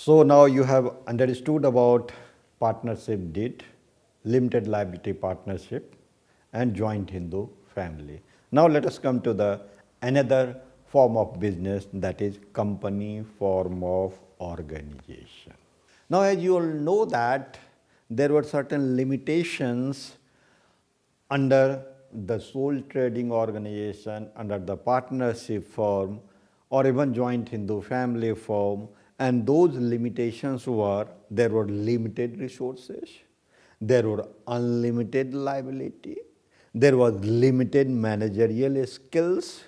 So now you have understood about partnership deed, limited liability partnership, and joint Hindu family. Now let us come to the another form of business, that is company form of organization. Now as you all know that there were certain limitations under the sole trading organization, under the partnership form, or even joint Hindu family form, and those limitations were there were limited resources, there were unlimited liability, there was limited managerial skills,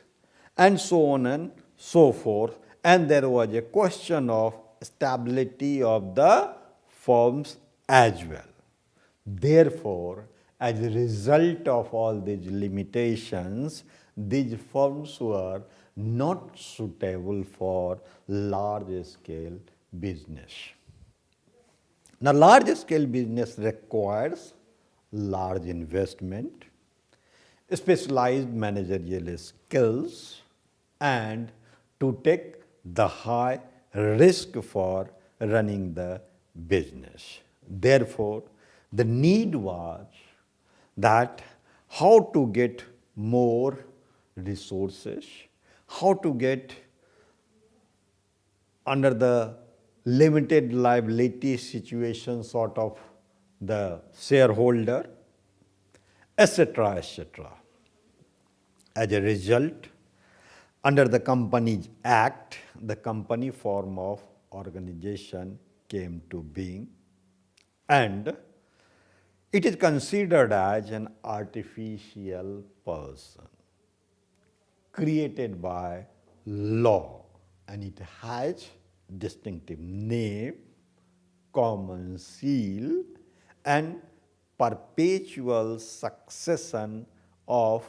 and so on and so forth, and there was a question of stability of the firms as well. Therefore, as a result of all these limitations, these firms were not suitable for large scale business. Now, large scale business requires large investment, specialized managerial skills, and to take the high risk for running the business. Therefore, the need was that how to get more resources, how to get under the limited liability situation sort of the shareholder, etc., etc. As a result, under the Companies Act, the company form of organization came to being, and it is considered as an artificial person created by law, and it has distinctive name, common seal, and perpetual succession of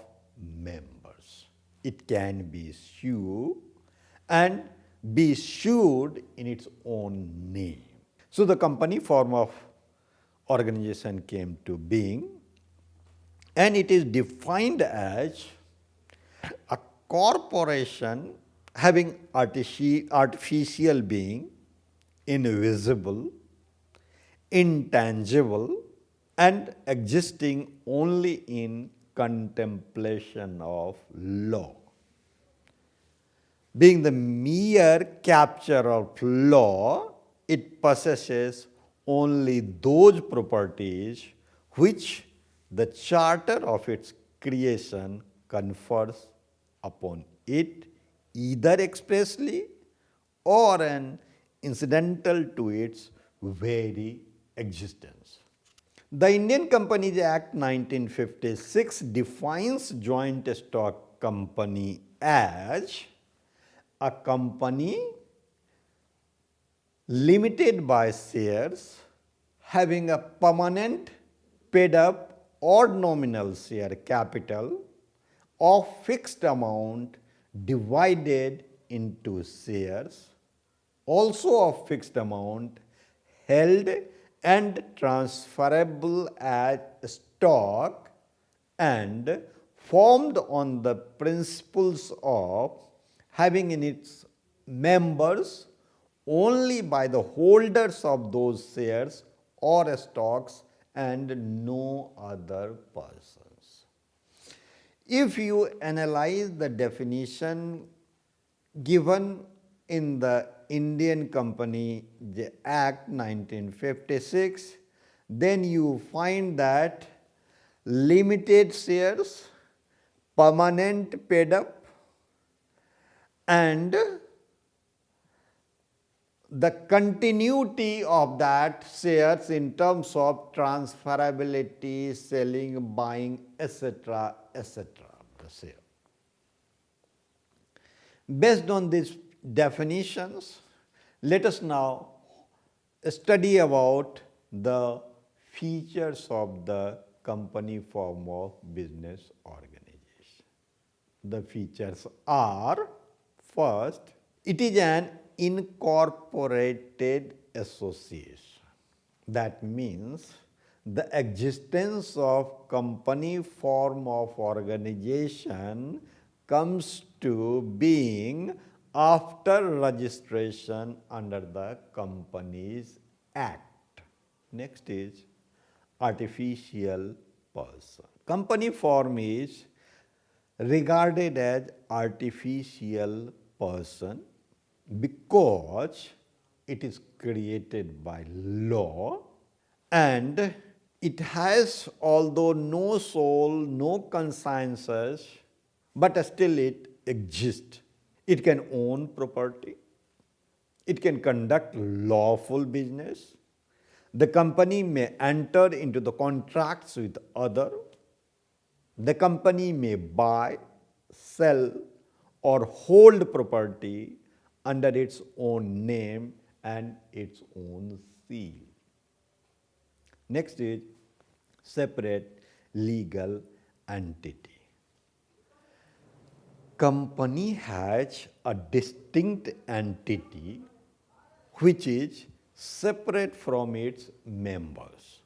members. It can be sued and be sued in its own name. So the company form of organization came to being, and it is defined as a corporation having artificial being, invisible, intangible, and existing only in contemplation of law. Being the mere capture of law, it possesses only those properties which the charter of its creation confers upon it, either expressly or an incidental to its very existence. The Indian Companies Act 1956 defines joint stock company as a company limited by shares having a permanent paid up or nominal share capital of fixed amount divided into shares, also of fixed amount, held and transferable as stock, and formed on the principles of having in its members only by the holders of those shares or stocks and no other persons. If you analyze the definition given in the Indian Company Act 1956, then you find that limited shares, permanent paid up, and the continuity of that shares in terms of transferability, selling, buying, etc., etc. the share. Based on these definitions, let us now study about the features of the company form of business organization. The features are: first, it is an incorporated association. That means the existence of company form of organization comes to being after registration under the Companies Act. Next is artificial person. Company form is regarded as artificial person because it is created by law and it has, although no soul, no consciences, but still it exists. It can own property, it can conduct lawful business. The company may enter into the contracts with other. The company may buy, sell, or hold property under its own name and its own seal. Next is separate legal entity. Company has a distinct entity which is separate from its members.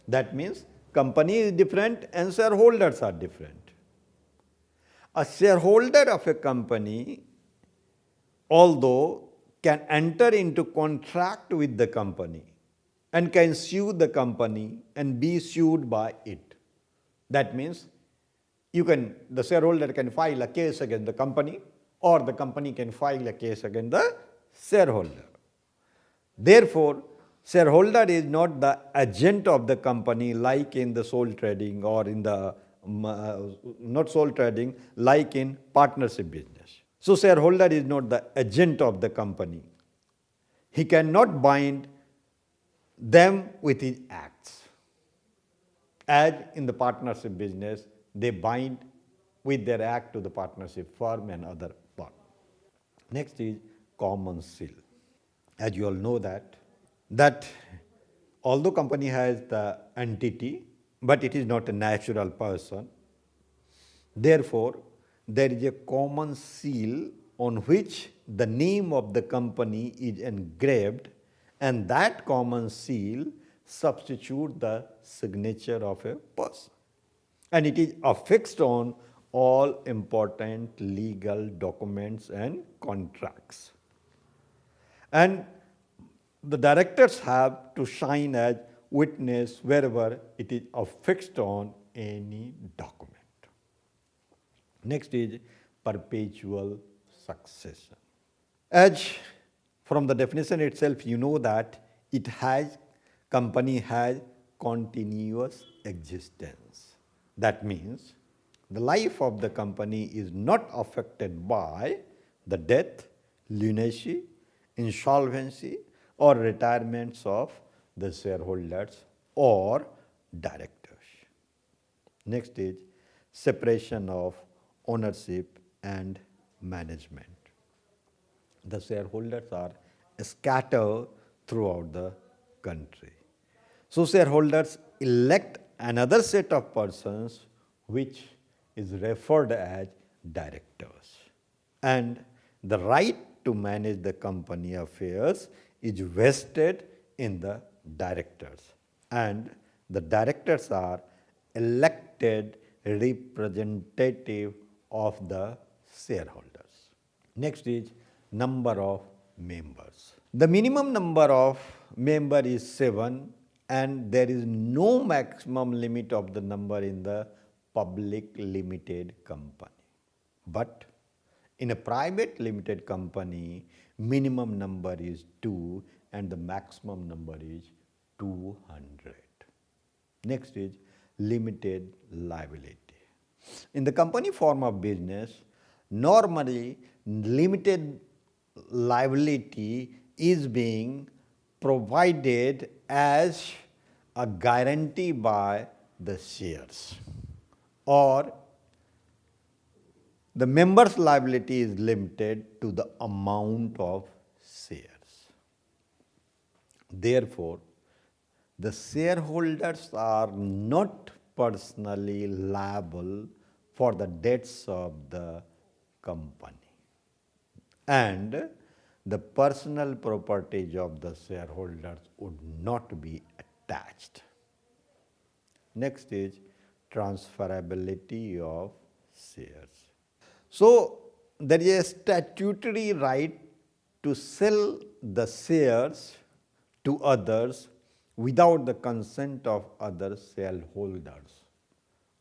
That means company is different and shareholders are different. A shareholder of a company, although can enter into contract with the company and can sue the company and be sued by it. That means the shareholder can file a case against the company or the company can file a case against the shareholder. Therefore, shareholder is not the agent of the company like in the sole trading or in the not sole trading like in partnership business. So shareholder is not the agent of the company. He cannot bind them with his acts. As in the partnership business, they bind with their act to the partnership firm and other part. Next is common seal. As you all know that although company has the entity, but it is not a natural person. Therefore, there is a common seal on which the name of the company is engraved, and that common seal substitutes the signature of a person. And it is affixed on all important legal documents and contracts. And the directors have to sign as witness wherever it is affixed on any document. Next is perpetual succession. As from the definition itself, you know that company has continuous existence. That means the life of the company is not affected by the death, lunacy, insolvency, or retirements of the shareholders or directors. Next is separation of ownership and management. The shareholders are scattered throughout the country. So shareholders elect another set of persons which is referred as directors. And the right to manage the company affairs is vested in the directors. And the directors are elected representative of the shareholders. Next is number of members. The minimum number of member is 7 and there is no maximum limit of the number in the public limited company. But in a private limited company, minimum number is 2 and the maximum number is 200. Next is limited liability. In the company form of business, normally limited liability is being provided as a guarantee by the shares, or the member's liability is limited to the amount of shares. Therefore, the shareholders are not personally liable for the debts of the company, and the personal property of the shareholders would not be attached. Next is transferability of shares. So there is a statutory right to sell the shares to others without the consent of other shareholders.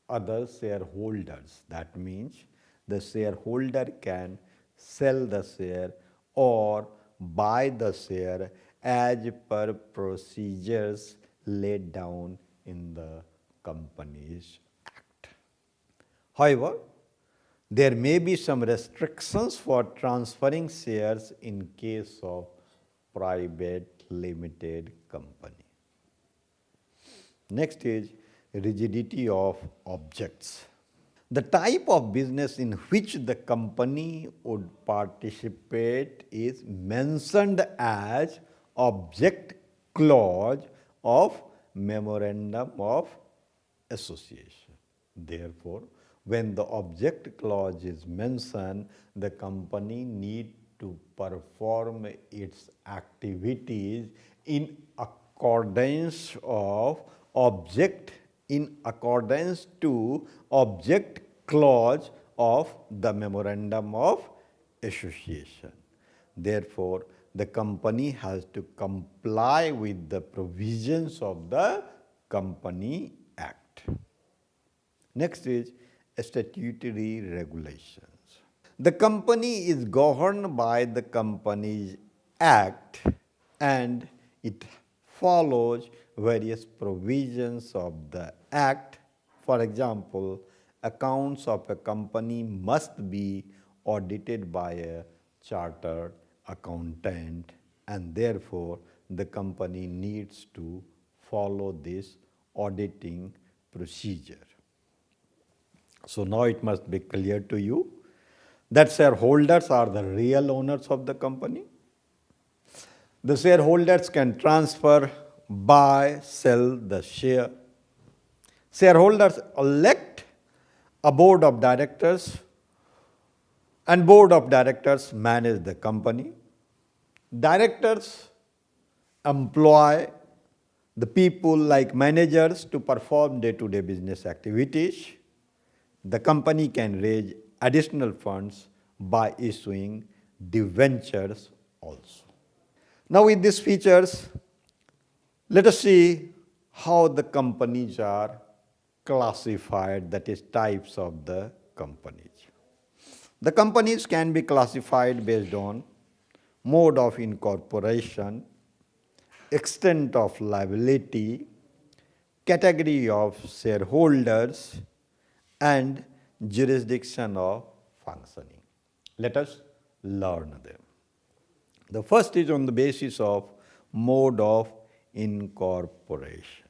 Other shareholders. That means the shareholder can sell the share or buy the share as per procedures laid down in the Companies Act. However, there may be some restrictions for transferring shares in case of private limited company. Next is rigidity of objects. The type of business in which the company would participate is mentioned as object clause of memorandum of association. Therefore, when the object clause is mentioned, the company need to perform its activities in accordance to object clause of the memorandum of association. Therefore, the company has to comply with the provisions of the Company Act. Next is statutory regulations. The company is governed by the Companies Act and it follows various provisions of the Act. For example, accounts of a company must be audited by a chartered accountant, and therefore the company needs to follow this auditing procedure. So now it must be clear to you that shareholders are the real owners of the company. The shareholders can transfer, buy, sell the share. Shareholders elect a board of directors, and board of directors manage the company. Directors employ the people like managers to perform day-to-day business activities. The company can raise additional funds by issuing debentures also. Now with these features, let us see how the companies are classified, that is types of the companies. The companies can be classified based on mode of incorporation, extent of liability, category of shareholders, and jurisdiction of functioning. Let us learn them. The first is on the basis of mode of incorporation.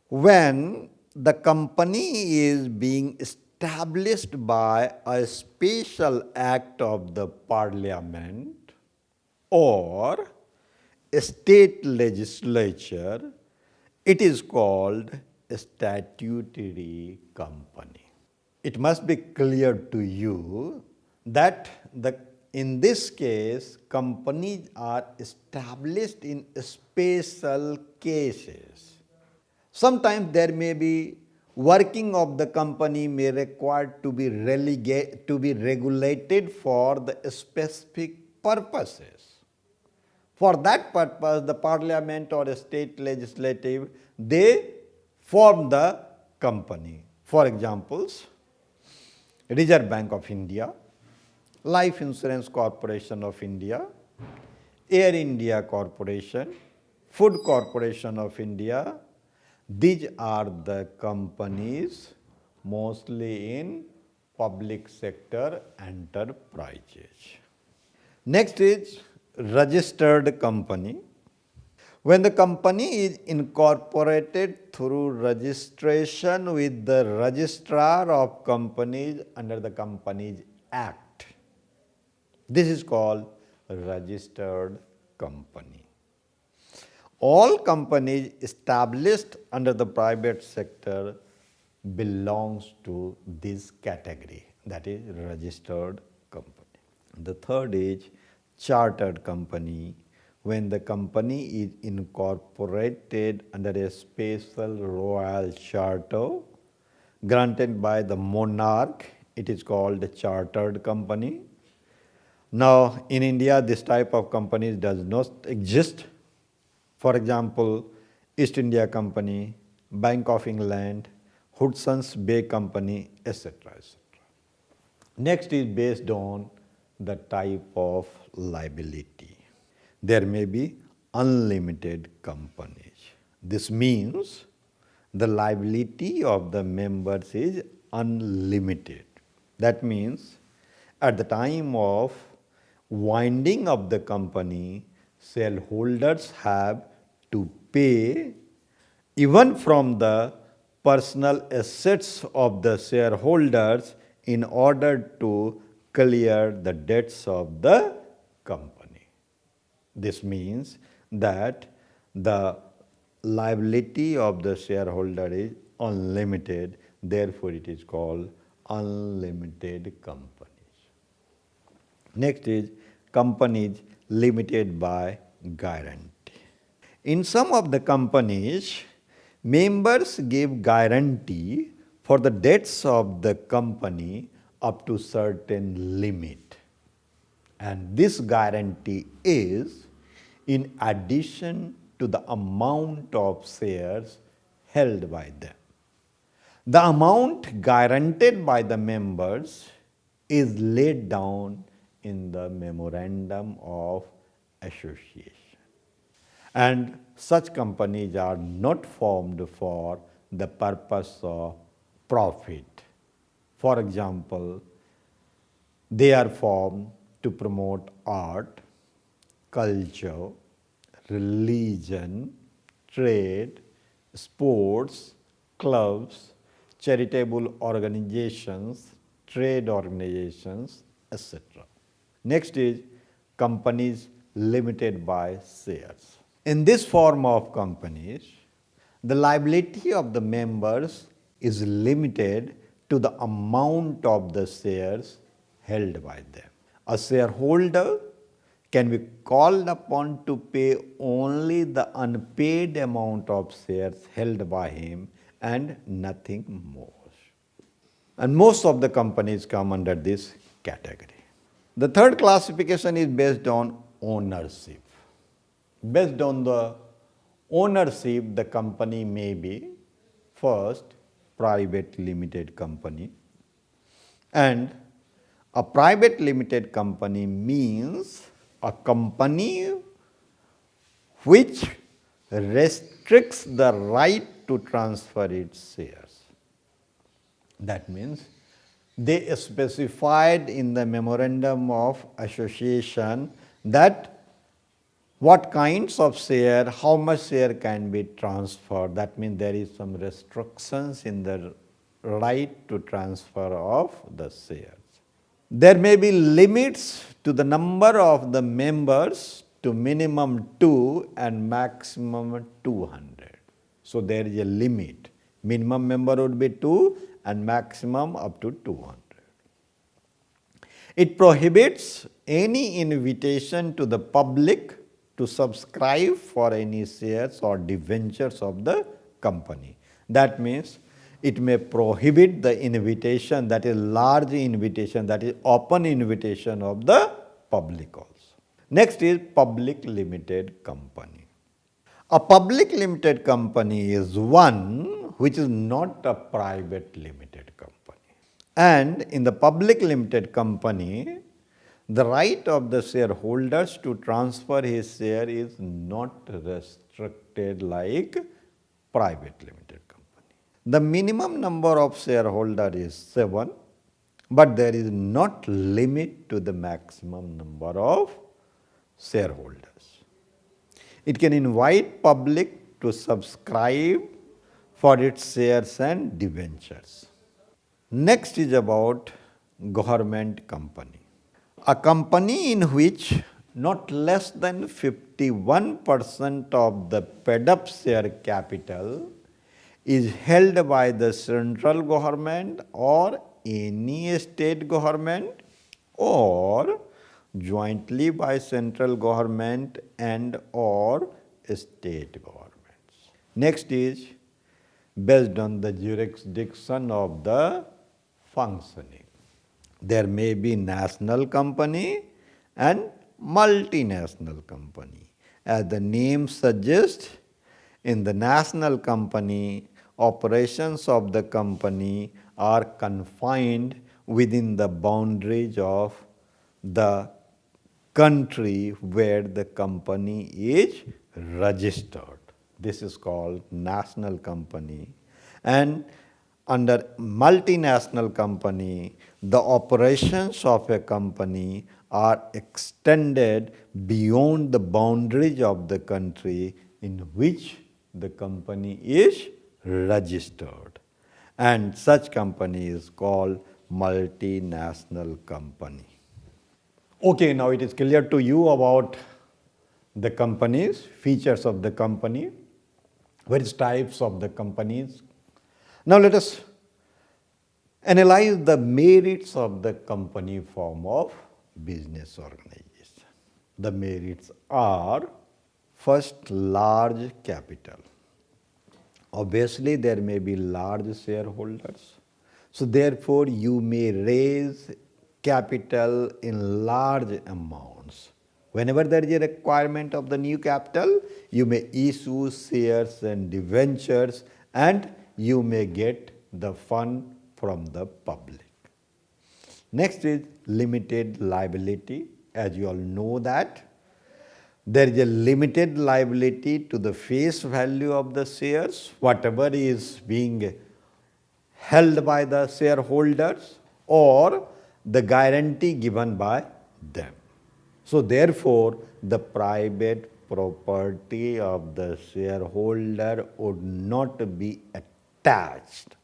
When the company is being established by a special act of the Parliament or a state legislature, it is called a statutory company. It must be clear to you that in this case, companies are established in special cases. Sometimes there may be working of the company may require to be regulated for the specific purposes. For that purpose, the Parliament or a state legislative, they form the company. For examples, Reserve Bank of India, Life Insurance Corporation of India, Air India Corporation, Food Corporation of India. These are the companies mostly in public sector enterprises. Next is registered company. When the company is incorporated through registration with the Registrar of Companies under the Companies Act, this is called registered company. All companies established under the private sector belongs to this category, that is registered company. The third is chartered company. When the company is incorporated under a special royal charter granted by the monarch it is called a chartered company. Now, in India, this type of companies does not exist. For example, East India Company, Bank of England, Hudson's Bay Company, etc. etc. Next is based on the type of liability. There may be unlimited companies. This means the liability of the members is unlimited. That means at the time of winding up the company, shareholders have to pay even from the personal assets of the shareholders in order to clear the debts of the company. This means that the liability of the shareholder is unlimited, therefore it is called unlimited companies. Next is companies limited by guarantee. In some of the companies, members give guarantee for the debts of the company up to certain limit. And this guarantee is in addition to the amount of shares held by them. The amount guaranteed by the members is laid down in the memorandum of association. And such companies are not formed for the purpose of profit. For example, they are formed to promote art, culture, religion, trade, sports, clubs, charitable organizations, trade organizations, etc. Next is companies limited by shares. In this form of companies, the liability of the members is limited to the amount of the shares held by them. A shareholder can be called upon to pay only the unpaid amount of shares held by him and nothing more. And most of the companies come under this category. The third classification is based on ownership. Based on the ownership, the company may be first private limited company, and a private limited company means a company which restricts the right to transfer its shares. That means they specified in the memorandum of association that what kinds of share, how much share can be transferred. That means there is some restrictions in the right to transfer of the shares. There may be limits to the number of the members to minimum 2 and maximum 200. So there is a limit. Minimum member would be 2 and maximum up to 200. It prohibits any invitation to the public to subscribe for any shares or debentures of the company. That means it may prohibit the invitation, that is large invitation, that is open invitation of the public also. Next is public limited company. A public limited company is one which is not a private limited company. And in the public limited company, the right of the shareholders to transfer his share is not restricted like private limited company. The minimum number of shareholders is 7, but there is not limit to the maximum number of shareholders. It can invite public to subscribe for its shares and debentures. Next is about government company. A company in which not less than 51% of the paid-up share capital is held by the central government or any state government or jointly by central government and or state governments. Next is based on the jurisdiction of the functioning. There may be national company and multinational company. As the name suggests, in the national company, operations of the company are confined within the boundaries of the country where the company is registered. This is called national company. And under multinational company, the operations of a company are extended beyond the boundaries of the country in which the company is registered. And such company is called multinational company. Okay, now it is clear to you about the companies, features of the company, various types of the companies. Now let us analyze the merits of the company form of business organization. The merits are: first, large capital. Obviously, there may be large shareholders. So, therefore, you may raise capital in large amounts. Whenever there is a requirement of the new capital, you may issue shares and debentures and you may get the fund from the public. Next is limited liability. As you all know that there is a limited liability to the face value of the shares, whatever is being held by the shareholders or the guarantee given by them. So therefore, the private property of the shareholder would not be attached,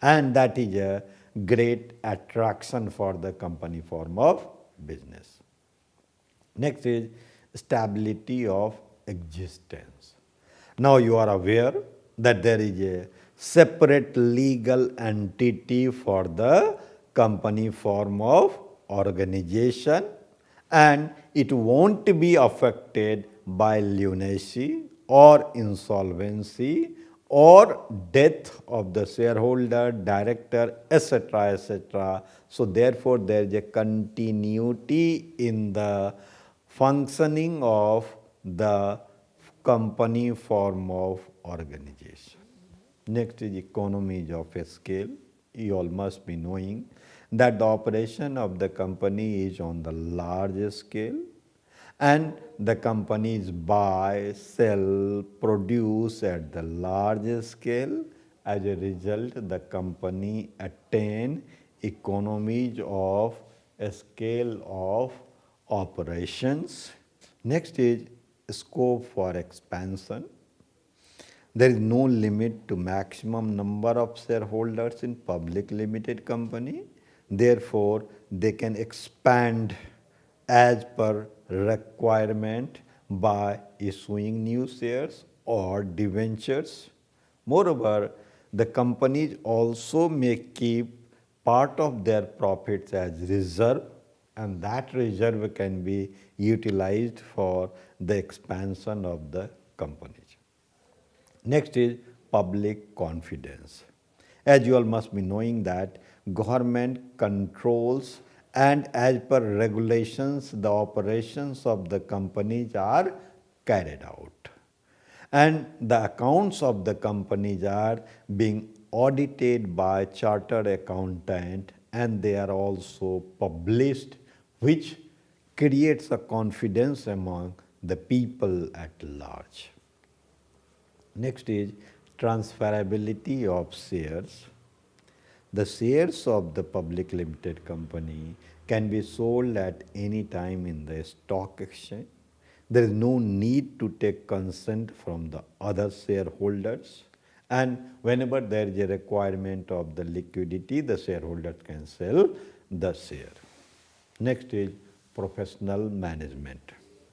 and that is a great attraction for the company form of business. Next is stability of existence. Now you are aware that there is a separate legal entity for the company form of organization, and it won't be affected by lunacy or insolvency or death of the shareholder, director, etc., etc. So therefore, there is a continuity in the functioning of the company form of organization. Next is economies of scale. You all must be knowing that the operation of the company is on the large scale, and the companies buy, sell, produce at the large scale. As a result, the company attain economies of scale of operations. Next is scope for expansion. There is no limit to maximum number of shareholders in public limited company. Therefore, they can expand as per requirement by issuing new shares or debentures. Moreover, the companies also may keep part of their profits as reserve, and that reserve can be utilized for the expansion of the companies. Next is public confidence. As you all must be knowing that government controls and as per regulations the operations of the companies are carried out, and the accounts of the companies are being audited by chartered accountant, and they are also published, which creates a confidence among the people at large. Next is transferability of shares. The shares of the public limited company can be sold at any time in the stock exchange. There is no need to take consent from the other shareholders, and whenever there is a requirement of the liquidity, the shareholders can sell the share. Next is professional management.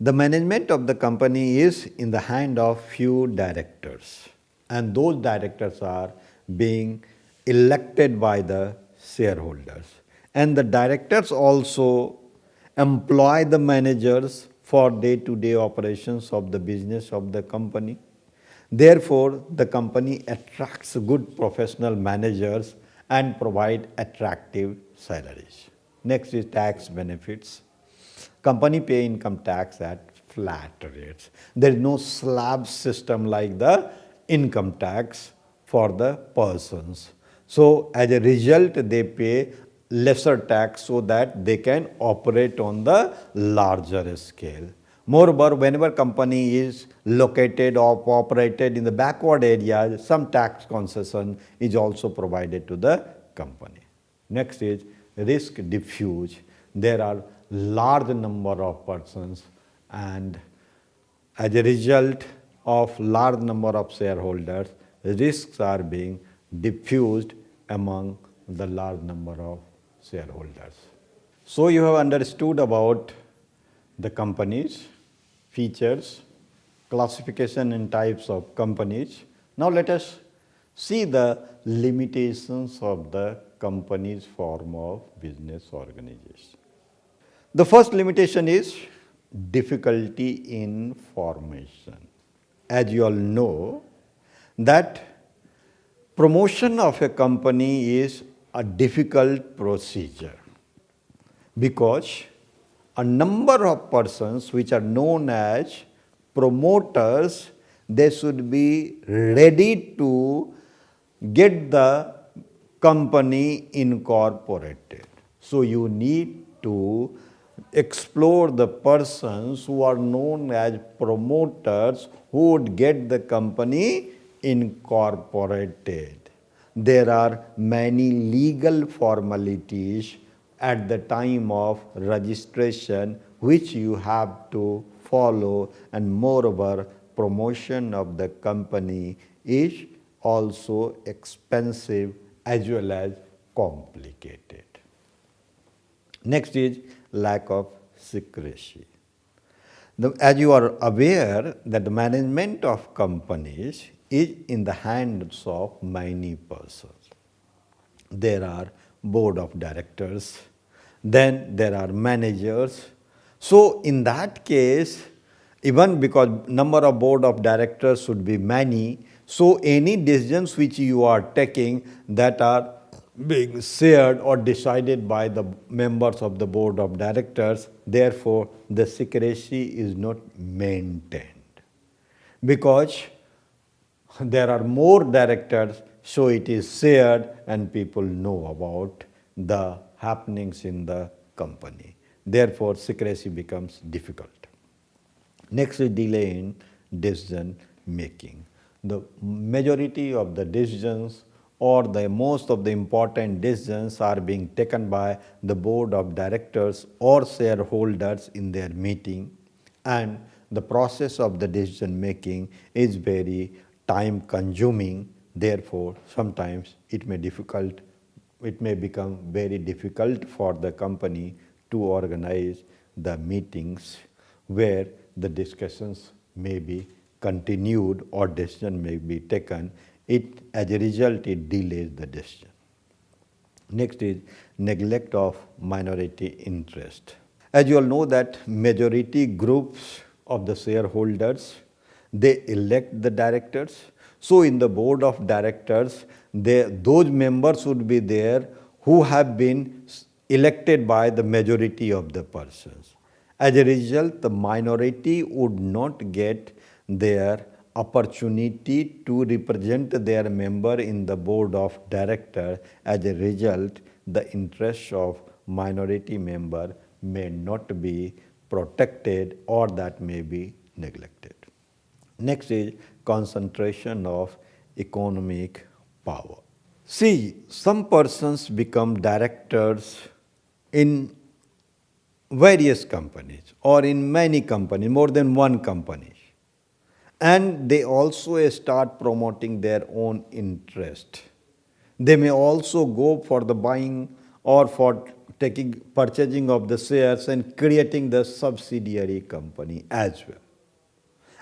The management of the company is in the hand of few directors, and those directors are being elected by the shareholders. And the directors also employ the managers for day-to-day operations of the business of the company. Therefore, the company attracts good professional managers and provide attractive salaries. Next is tax benefits. Company pay income tax at flat rates. There is no slab system like the income tax for the persons. So as a result, they pay lesser tax so that they can operate on the larger scale. Moreover, whenever company is located or operated in the backward areas, some tax concession is also provided to the company. Next is risk diffuse. There are large number of persons, and as a result of large number of shareholders, risks are being diffused among the large number of shareholders. So you have understood about the companies, features, classification and types of companies. Now let us see the limitations of the company's form of business organization. The first limitation is difficulty in formation. As you all know, that promotion of a company is a difficult procedure because a number of persons which are known as promoters, they should be ready to get the company incorporated. So you need to explore the persons who are known as promoters who would get the company incorporated. There are many legal formalities at the time of registration which you have to follow, and moreover, promotion of the company is also expensive as well as complicated. Next is lack of secrecy. As you are aware that the management of companies is in the hands of many persons. There are board of directors, then there are managers. So in that case, even because number of board of directors should be many, so any decisions which you are taking that are being shared or decided by the members of the board of directors, therefore the secrecy is not maintained. Because there are more directors, so it is shared and people know about the happenings in the company. Therefore, secrecy becomes difficult. Next is delay in decision making. The majority of the decisions or the most of the important decisions are being taken by the board of directors or shareholders in their meeting, and the process of the decision making is very time consuming. Therefore, sometimes it may become very difficult for the company to organize the meetings where the discussions may be continued or decision may be taken. As a result, it delays the decision. Next is neglect of minority interest. As you all know that majority groups of the shareholders, they elect the directors. So in the board of directors, those members would be there who have been elected by the majority of the persons. As a result, the minority would not get their opportunity to represent their member in the board of director. As a result, the interests of minority member may not be protected or that may be neglected. Next is concentration of economic power. See, some persons become directors in various companies or in many companies, more than one company. And they also start promoting their own interest. They may also go for the buying or for purchasing of the shares and creating the subsidiary company as well.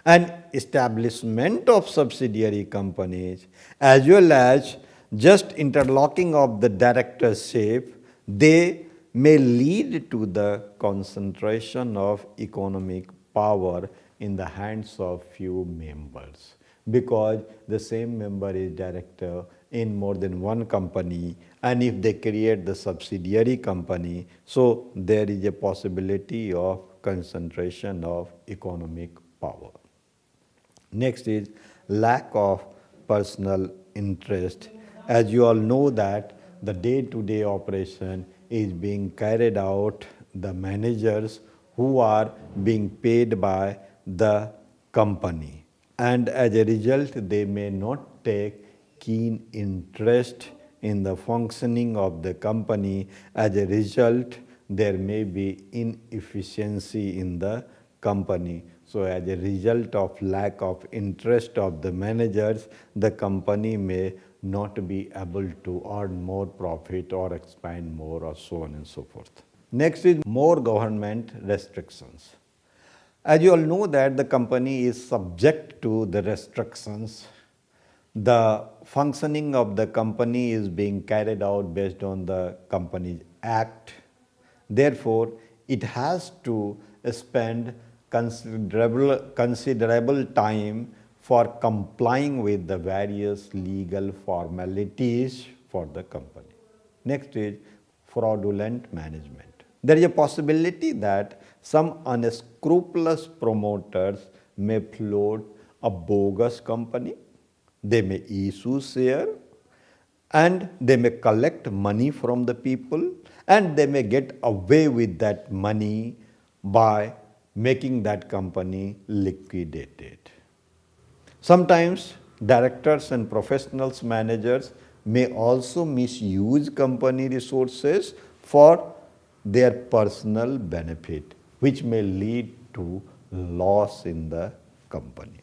And establishment of subsidiary companies as well as just interlocking of the directorship, they may lead to the concentration of economic power in the hands of few members, because the same member is director in more than one company, and if they create the subsidiary company, so there is a possibility of concentration of economic power. Next is lack of personal interest. As you all know that the day-to-day operation is being carried out the managers who are being paid by the company, and as a result they may not take keen interest in the functioning of the company. As a result, there may be inefficiency in the company. So as a result of lack of interest of the managers, the company may not be able to earn more profit or expand more, or so on and so forth. Next is more government restrictions. As you all know that the company is subject to the restrictions. The functioning of the company is being carried out based on the Companies Act. Therefore, it has to spend considerable time for complying with the various legal formalities for the company. Next is fraudulent management. There is a possibility that some unscrupulous promoters may float a bogus company. They may issue share, and they may collect money from the people, and they may get away with that money by making that company liquidated. Sometimes directors and professionals, managers may also misuse company resources for their personal benefit, which may lead to loss in the company.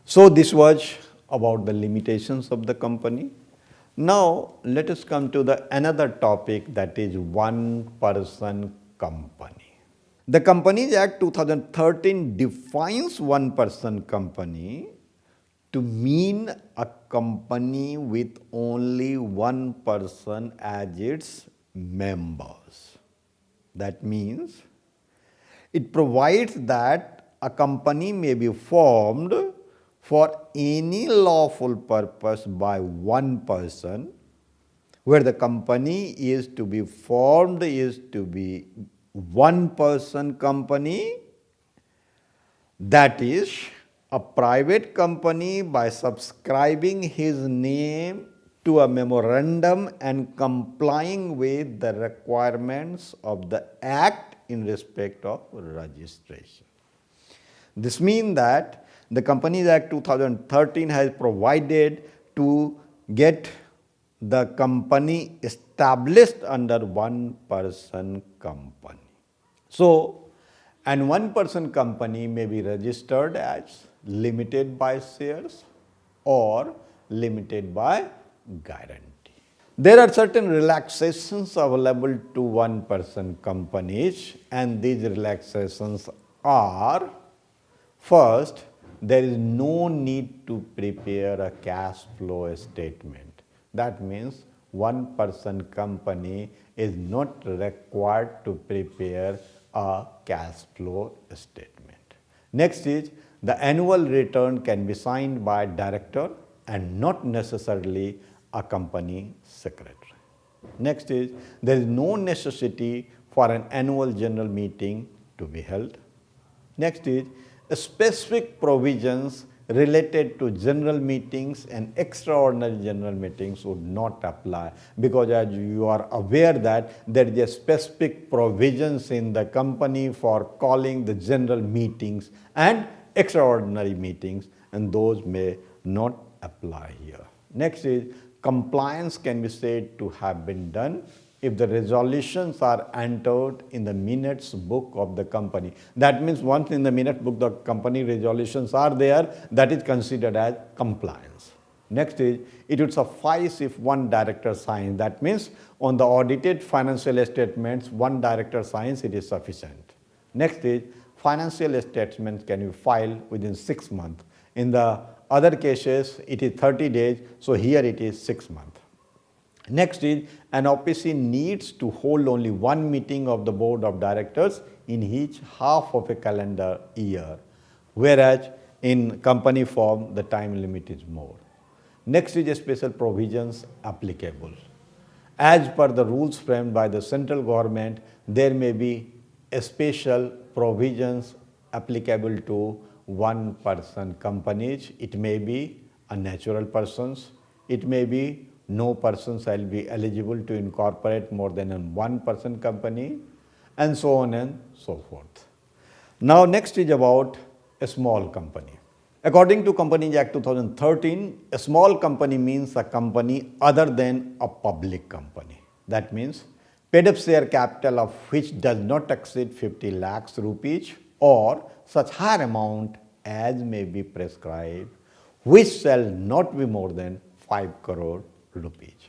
So this was about the limitations of the company. Now let us come to the another topic, that is one person company. The Companies Act 2013 defines one person company to mean a company with only one person as its members. That means it provides that a company may be formed for any lawful purpose by one person, where the company is to be formed is to be one person company, that is a private company by subscribing his name to a memorandum and complying with the requirements of the Act in respect of registration. This means that the Companies Act 2013 has provided to get the company established under one person company. So, and one person company may be registered as limited by shares or limited by guarantee. There are certain relaxations available to one person companies, and these relaxations are: first, there is no need to prepare a cash flow statement. That means one person company is not required to prepare a cash flow statement. Next is the annual return can be signed by director and not necessarily a company secretary. Next is there is no necessity for an annual general meeting to be held. Next is specific provisions related to general meetings and extraordinary general meetings would not apply, because as you are aware that there is a specific provisions in the company for calling the general meetings and extraordinary meetings, and those may not apply here. Next is compliance can be said to have been done if the resolutions are entered in the minutes book of the company. That means once in the minute book the company resolutions are there, that is considered as compliance. Next is it would suffice if one director signs. That means on the audited financial statements one director signs, it is sufficient. Next is financial statements can be filed within 6 months. In the other cases it is 30 days, so here it is 6 months. Next is an OPC needs to hold only one meeting of the board of directors in each half of a calendar year, whereas in company form the time limit is more. Next is special provisions applicable. As per the rules framed by the central government, there may be special provisions applicable to one person companies. It may be a natural persons. It may be no person shall be eligible to incorporate more than a one person company, and so on and so forth. Now next is about a small company. According to Companies Act 2013, a small company means a company other than a public company. That means paid up share capital of which does not exceed 50 lakhs rupees or such higher amount as may be prescribed, which shall not be more than 5 crore rupees.